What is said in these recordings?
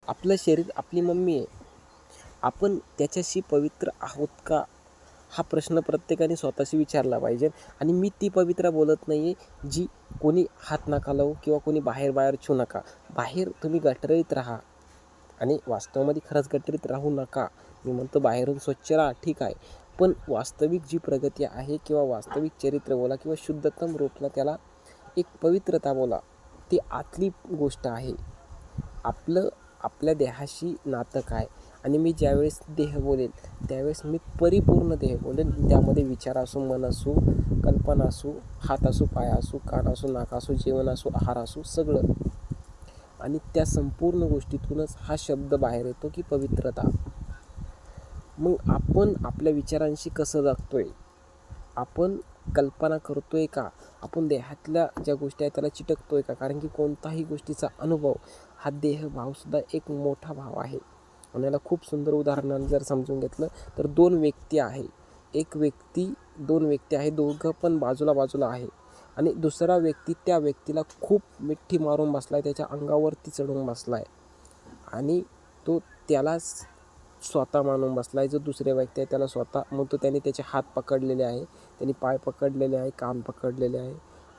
आपलं शरीर आपली मम्मी आहे. आपण त्याच्याशी पवित्र आहोत का? हा प्रश्न प्रत्येकाने स्वतःशी विचारला पाहिजे. आणि मी ती पवित्रा बोलत नाही आहे जी कोणी हात नका लावू किंवा कोणी बाहेर छू नका. बाहेर तुम्ही गटरीत राहा आणि वास्तवामध्ये खरंच गटरीत राहू नका. मी म्हणतो बाहेरून स्वच्छ राहा, ठीक आहे. पण वास्तविक जी प्रगती आहे किंवा वास्तविक चरित्र बोला किंवा शुद्धतम रूपला त्याला एक पवित्रता बोला, ती आतली गोष्ट आहे. आपल्या देहाशी नातं काय? आणि मी ज्यावेळेस देह बोलेल त्यावेळेस मी परिपूर्ण देह बोलेन. त्यामध्ये विचार असो, मन असो, कल्पना असो, हात असो, पाय असो, कान असो, नाक असो, जेवण असो, आहार असो, सगळं. आणि त्या संपूर्ण गोष्टीतूनच हा शब्द बाहेर येतो की पवित्रता. मग आपण आपल्या विचारांशी कसं जगतोय? आपण कल्पना करतोय का? आपण देहातल्या ज्या गोष्टी आहेत त्याला चिटकतोय का? कारण की कोणताही गोष्टीचा अनुभव हा देहभावसुद्धा एक मोठा भाव आहे. आणि याला खूप सुंदर उदाहरणाने जर समजून घेतलं तर दोन व्यक्ती आहे, दोघं पण बाजूला आहे. आणि दुसरा व्यक्ती त्या व्यक्तीला खूप मिठी मारून बसलाय, त्याच्या अंगावरती चढून बसलाय आणि तो त्यालाच स्वतः मानून बसलाय. जो दुसऱ्या व्यक्ती आहे त्याला स्वतः मग तो त्याने त्याचे हात पकडलेले आहे, त्यांनी पाय पकडलेले आहे, कान पकडलेले आहे.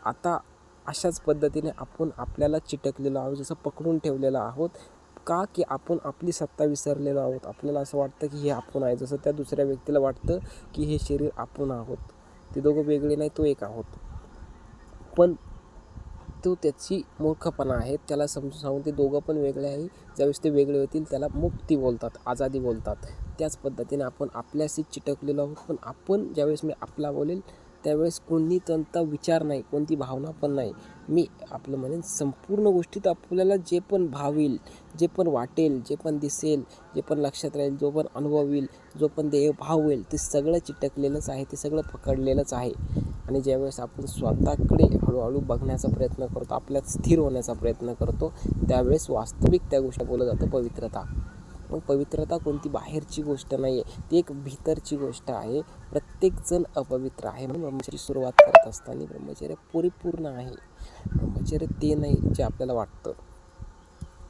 आता अशाच पद्धतीने आपण आपल्याला चिटकलेलो आहोत, जसं पकडून ठेवलेलं आहोत का? की आपण आपली सत्ता विसरलेलो आहोत. आपल्याला असं वाटतं की हे आपण आहे, जसं त्या दुसऱ्या व्यक्तीला वाटतं की हे शरीर आपण आहोत. ते दोघं वेगळे नाही, तो एक आहोत. पण तो त्याची मूर्खपणा आहे. त्याला समजून सांगून ते दोघं पण वेगळे आहे. ज्यावेळेस ते वेगळे होतील त्याला मुक्ती बोलतात, आझादी बोलतात. त्याच पद्धतीने आपण आपल्याशी चिटकलेलो आहोत. पण आपण ज्यावेळेस मी आपला बोलेल त्यावेळेस कोणी त्यांचा विचार नाही, कोणती भावना पण नाही. मी आपलं म्हणेन संपूर्ण गोष्टीत आपल्याला जे पण भावेल, जे पण वाटेल, जे पण दिसेल, जे पण लक्षात राहील, जो पण अनुभव येईल, जो पण देहभाव होईल, ते सगळं चिटकलेलंच आहे, ते सगळं पकडलेलंच आहे. आणि ज्यावेळेस आपण स्वतःकडे हळूहळू बघण्याचा प्रयत्न करतो, आपल्यात स्थिर होण्याचा प्रयत्न करतो, त्यावेळेस वास्तविक त्या गोष्टी बोललं जातं पवित्रता. मग पवित्रता कोणती बाहेरची गोष्ट नाही आहे, ती एक भीतरची गोष्ट आहे. प्रत्येकजण अपवित्र आहे. म्हणून ब्रह्मचर्य सुरुवात करत असताना ब्रह्मचर्य परिपूर्ण आहे. ब्रह्मचर्य ते नाही जे आपल्याला वाटतं.